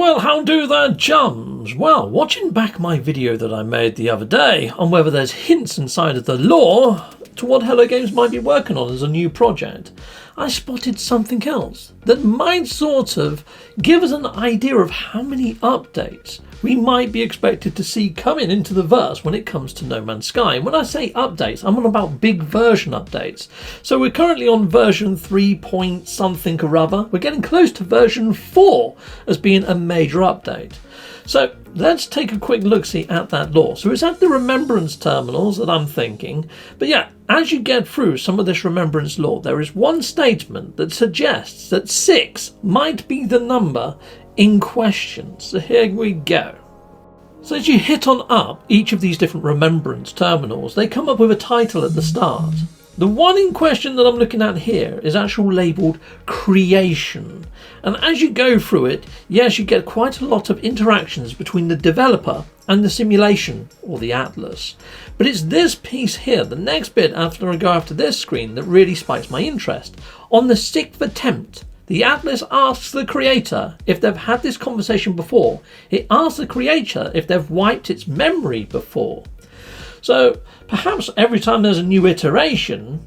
Well, how do there, chums? Well, watching back my video that I made the other day on whether there's hints inside of the lore to what Hello Games might be working on as a new project, I spotted something else that might sort of give us an idea of how many updates we might be expected to see coming into the verse when it comes to No Man's Sky. And when I say updates, I'm on about big version updates. So we're currently on version 3 point something or other. We're getting close to version 4 as being a major update. So let's take a quick look-see at that lore. So it's at the Remembrance terminals that I'm thinking. But yeah, as you get through some of this Remembrance lore, there is one statement that suggests that 6 might be the number in question. So here we go. So as you hit on up each of these different Remembrance terminals, they come up with a title at the start. The one in question that I'm looking at here is actually labelled Creation. And as you go through it, yes, you get quite a lot of interactions between the developer and the simulation, or the Atlas. But it's this piece here, the next bit after I go after this screen, that really spikes my interest. On the 6th attempt, the Atlas asks the creator if they've had this conversation before. It asks the creator if they've wiped its memory before. So perhaps every time there's a new iteration,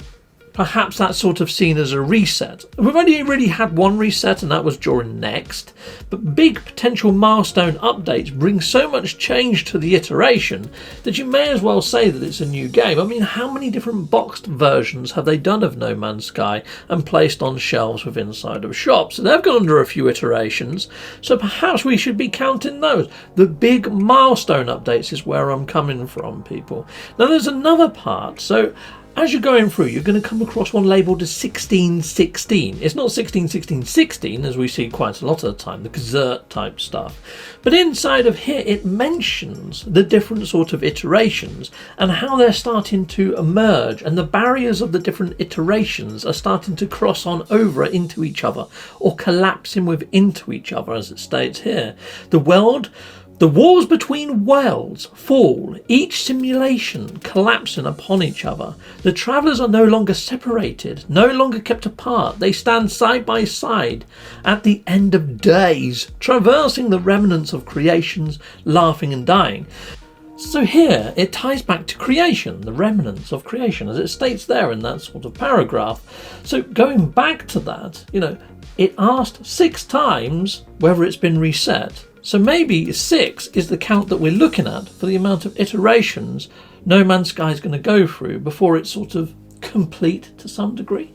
perhaps that's sort of seen as a reset. We've only really had one reset, and that was during Next. But big potential milestone updates bring so much change to the iteration that you may as well say that it's a new game. I mean, how many different boxed versions have they done of No Man's Sky and placed on shelves with inside of shops? So they've gone under a few iterations, so perhaps we should be counting those. The big milestone updates is where I'm coming from, people. Now there's another part. So as you're going through, you're going to come across one labelled as 1616. It's not 161616 as we see quite a lot of the time, the Gazert type stuff. But inside of here, it mentions the different sort of iterations and how they're starting to emerge, and the barriers of the different iterations are starting to cross on over into each other or collapsing into each other, as it states here. The wars between worlds fall, each simulation collapsing upon each other. The travellers are no longer separated, no longer kept apart. They stand side by side at the end of days, traversing the remnants of creations, laughing and dying. So here it ties back to creation, the remnants of creation, as it states there in that sort of paragraph. So going back to that, it asked 6 times whether it's been reset. So maybe 6 is the count that we're looking at for the amount of iterations No Man's Sky is going to go through before it's sort of complete to some degree.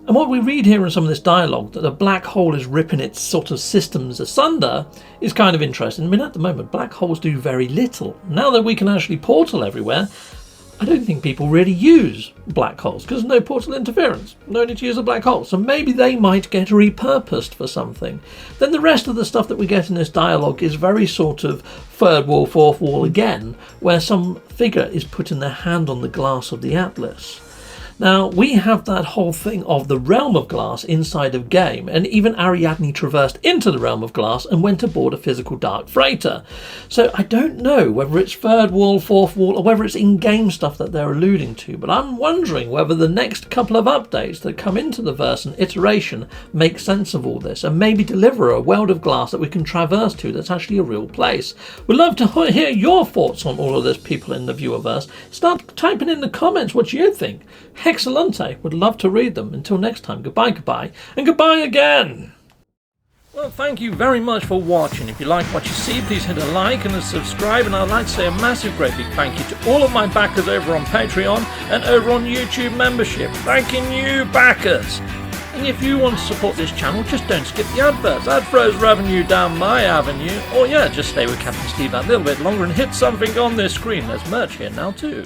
And what we read here in some of this dialogue, that a black hole is ripping its sort of systems asunder, is kind of interesting. I mean, at the moment, black holes do very little. Now that we can actually portal everywhere, I don't think people really use black holes because there's no portal interference. No need to use a black hole. So maybe they might get repurposed for something. Then the rest of the stuff that we get in this dialogue is very sort of third wall, fourth wall again, where some figure is putting their hand on the glass of the Atlas. Now, we have that whole thing of the realm of glass inside of game, and even Ariadne traversed into the realm of glass and went aboard a physical dark freighter. So I don't know whether it's third wall, fourth wall, or whether it's in-game stuff that they're alluding to, but I'm wondering whether the next couple of updates that come into the verse and iteration make sense of all this, and maybe deliver a world of glass that we can traverse to that's actually a real place. We'd love to hear your thoughts on all of this, people in the viewerverse. Start typing in the comments what you think. Excellente, would love to read them. Until next time, goodbye, and goodbye again. Well, thank you very much for watching. If you like what you see, please hit a like and a subscribe, and I'd like to say a massive great big thank you to all of my backers over on Patreon and over on YouTube membership. Thanking you, backers. And if you want to support this channel, just don't skip the adverts. That throws revenue down my avenue. Or yeah, just stay with Captain Steve that little bit longer and hit something on this screen. There's merch here now too.